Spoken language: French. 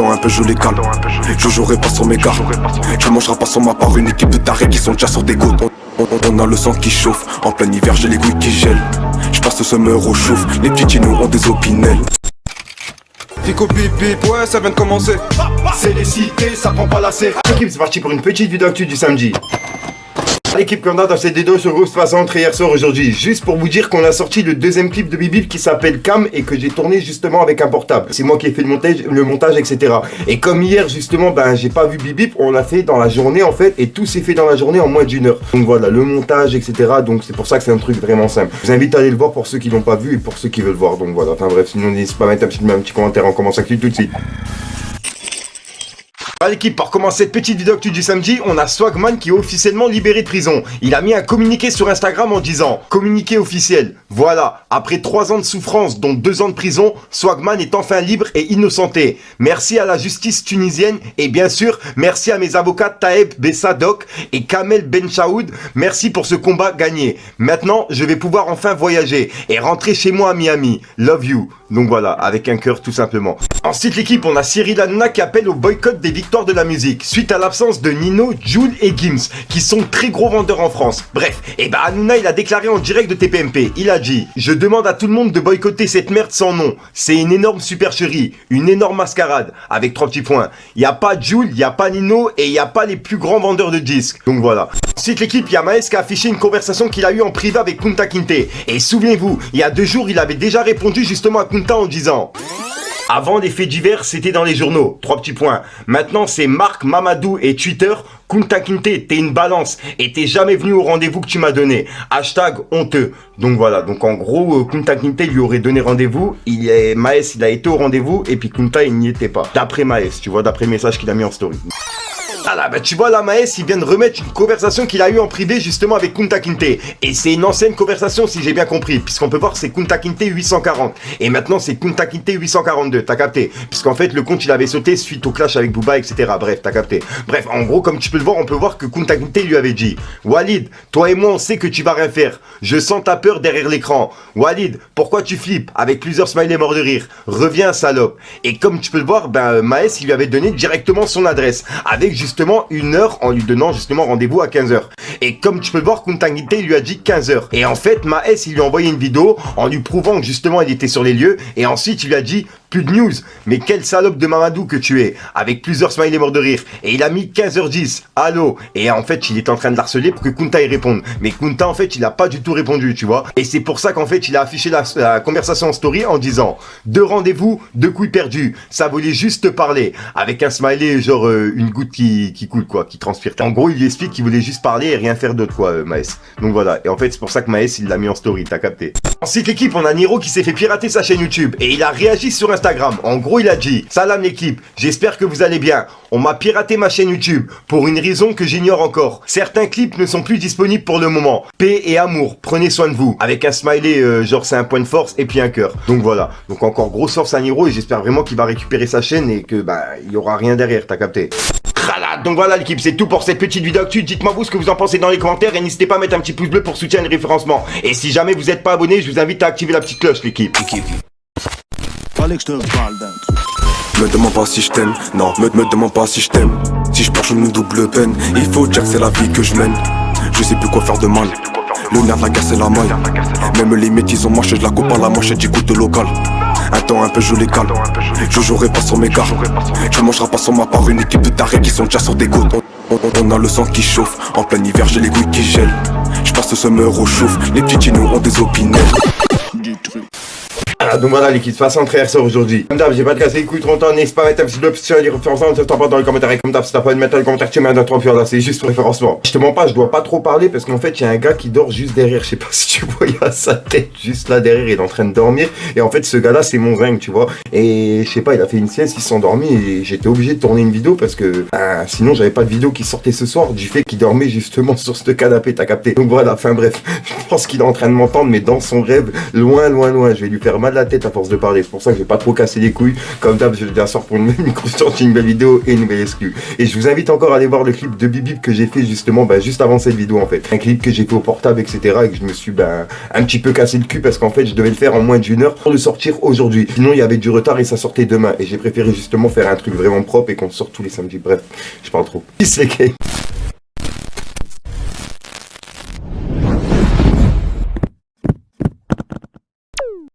Attends un peu, je les calme. Je jouerai pas sur mes gars. Tu mangeras pas sur ma part. Une équipe de tarés qui sont déjà sur des gouttes. On a le sang qui chauffe. En plein hiver, j'ai les couilles qui gèlent. J'passe le summer au chouf. Les petits chinos ont des opinels. Fico bip bip, ouais ça vient de commencer. C'est les cités, ça prend pas la serre. L'équipe c'est parti pour une petite vidéo actu du samedi. L'équipe qu'on a dans cette vidéo sur Ghost façon hier soir aujourd'hui. Juste pour vous dire qu'on a sorti le deuxième clip de Bibib qui s'appelle Cam et que j'ai tourné justement avec un portable. C'est moi qui ai fait le montage, etc. Et comme hier justement, j'ai pas vu Bibib, on l'a fait dans la journée en fait et tout s'est fait dans la journée en moins d'1 heure. Donc voilà, le montage, etc. Donc c'est pour ça que c'est un truc vraiment simple. Je vous invite à aller le voir pour ceux qui l'ont pas vu et pour ceux qui veulent voir. Donc voilà, enfin bref, sinon n'hésitez pas à mettre un petit commentaire, on commence à cliquer tout de suite. L'équipe, pour commencer cette petite vidéo actu du samedi, on a Swagman qui est officiellement libéré de prison. Il a mis un communiqué sur Instagram en disant « Communiqué officiel, voilà, après 3 ans de souffrance dont 2 ans de prison, Swagman est enfin libre et innocenté. Merci à la justice tunisienne et bien sûr, merci à mes avocats Taeb Bessadok et Kamel Benchaoud. Merci pour ce combat gagné. Maintenant, je vais pouvoir enfin voyager et rentrer chez moi à Miami. Love you. » Donc voilà, avec un cœur tout simplement. Ensuite l'équipe, on a Cyril Hanouna qui appelle au boycott des victoires de la musique suite à l'absence de Nino, Jul et Gims qui sont très gros vendeurs en France. Bref, Hanouna il a déclaré en direct de TPMP, il a dit « Je demande à tout le monde de boycotter cette merde sans nom. C'est une énorme supercherie, une énorme mascarade. » Avec 3 petits points. Il n'y a pas Jul, il n'y a pas Nino et il n'y a pas les plus grands vendeurs de disques. Donc voilà. Ensuite l'équipe, il y a Maes qui a affiché une conversation qu'il a eue en privé avec Kunta Kinte. Et souvenez-vous, il y a 2 jours, il avait déjà répondu justement à Kunta en disant « Avant les faits divers, c'était dans les journaux. 3 petits points. Maintenant, c'est Marc, Mamadou et Twitter. Kunta Kinte, t'es une balance et t'es jamais venu au rendez-vous que tu m'as donné. Hashtag honteux. » Donc voilà. Donc en gros, Kunta Kinte lui aurait donné rendez-vous. Maes, il a été au rendez-vous et puis Kunta, il n'y était pas. D'après Maes, tu vois, d'après le message qu'il a mis en story. Ah là, tu vois là, Maes, il vient de remettre une conversation qu'il a eue en privé justement avec Kunta Kinte. Et c'est une ancienne conversation si j'ai bien compris, puisqu'on peut voir c'est Kunta Kinte 840. Et maintenant c'est Kunta Kinte 842, t'as capté. Puisqu'en fait le compte il avait sauté suite au clash avec Booba, etc. Bref, t'as capté. Bref, en gros, comme tu peux le voir, on peut voir que Kunta Kinte lui avait dit « Walid, toi et moi on sait que tu vas rien faire. Je sens ta peur derrière l'écran. Walid, pourquoi tu flippes ?» Avec plusieurs smileys morts de rire. « Reviens, salope. » Et comme tu peux le voir, Maes il lui avait donné directement son adresse. Avec justement 1 heure en lui donnant justement rendez-vous à 15h. Et comme tu peux le voir, Kunta Kinte lui a dit 15h. Et en fait, Maes il lui a envoyé une vidéo en lui prouvant que justement il était sur les lieux. Et ensuite il lui a dit plus de news, mais quelle salope de Mamadou que tu es, avec plusieurs smileys morts de rire. Et il a mis 15h10, allô. Et en fait il était en train de l'harceler pour que Kunta y réponde. Mais Kunta en fait il a pas du tout répondu, tu vois. Et c'est pour ça qu'en fait il a affiché la conversation en story en disant 2 rendez-vous, 2 couilles perdues. Ça voulait juste te parler. Avec un smiley genre une goutte qui coule quoi, qui transpire. En gros il lui explique qu'il voulait juste parler et rien faire d'autre quoi, Maes. Donc voilà. Et en fait c'est pour ça que Maes il l'a mis en story, t'as capté. Ensuite l'équipe, on a Niro qui s'est fait pirater sa chaîne YouTube. Et il a réagi sur Instagram. En gros il a dit « Salam l'équipe, j'espère que vous allez bien. On m'a piraté ma chaîne YouTube pour une raison que j'ignore encore. Certains clips ne sont plus disponibles pour le moment. Paix et amour, prenez soin de vous. » Avec un smiley genre c'est un point de force et puis un cœur. Donc voilà. Donc encore grosse force à Niro et j'espère vraiment qu'il va récupérer sa chaîne et que il y aura rien derrière, t'as capté. Donc voilà l'équipe, c'est tout pour cette petite vidéo actu. Dites-moi vous ce que vous en pensez dans les commentaires et n'hésitez pas à mettre un petit pouce bleu pour soutenir le référencement. Et si jamais vous n'êtes pas abonné, je vous invite à activer la petite cloche l'équipe. Fallait que je te parle d'un truc. Me demande pas si je t'aime, non, me demande pas si je t'aime. Si je penche une double peine, il faut dire que c'est la vie que je mène. Je sais plus quoi faire de mal, le nerf de la casse et la maille. Même les métis ont marché, je la coupe à la manchette, j'écoute le local. Attends un peu, je les calme. Je jouerai pas sur mes gars. Tu mangeras pas sur ma part. Une équipe de tarés qui sont déjà sur des gouttes. On a le sang qui chauffe. En plein hiver, j'ai les couilles qui gèlent. J'passe le summer au chouf. Les petits chinos ont des opinels. Donc voilà l'équipe, façon très ressort aujourd'hui. Comme d'hab, j'ai pas de casser les couilles trop longtemps, n'hésite pas à mettre un petit bleu sur les référencements, ne t'en pas dans les commentaires. Et comme d'hab, si t'as pas de mettre dans les commentaires, tu mets un 3 là, c'est juste pour référencement. Je te mens pas, je dois pas trop parler parce qu'en fait, il y a un gars qui dort juste derrière. Je sais pas si tu vois, il a sa tête juste là derrière, il est en train de dormir. Et en fait, ce gars là, c'est mon zinc, tu vois. Et je sais pas, il a fait une sieste, il s'est endormi et j'étais obligé de tourner une vidéo parce que sinon, j'avais pas de vidéo qui sortait ce soir du fait qu'il dormait justement sur ce canapé, t'as capté. Donc voilà, enfin bref, je pense qu'il est en train de m'entendre, mais dans son rêve, loin, loin, loin. Je vais lui faire mal la tête à force de parler. C'est pour ça que j'ai pas trop cassé les couilles. Comme d'hab, je le dis à soir pour une nouvelle vidéo et une nouvelle exclue. Et je vous invite encore à aller voir le clip de Bibib que j'ai fait justement juste avant cette vidéo en fait. Un clip que j'ai fait au portable, etc. Et que je me suis un petit peu cassé le cul parce qu'en fait je devais le faire en moins d'une heure pour le sortir aujourd'hui. Sinon il y avait du retard et ça sortait demain. Et j'ai préféré justement faire un truc vraiment propre et qu'on sorte tous les samedis. Bref, je parle trop. Peace les gars.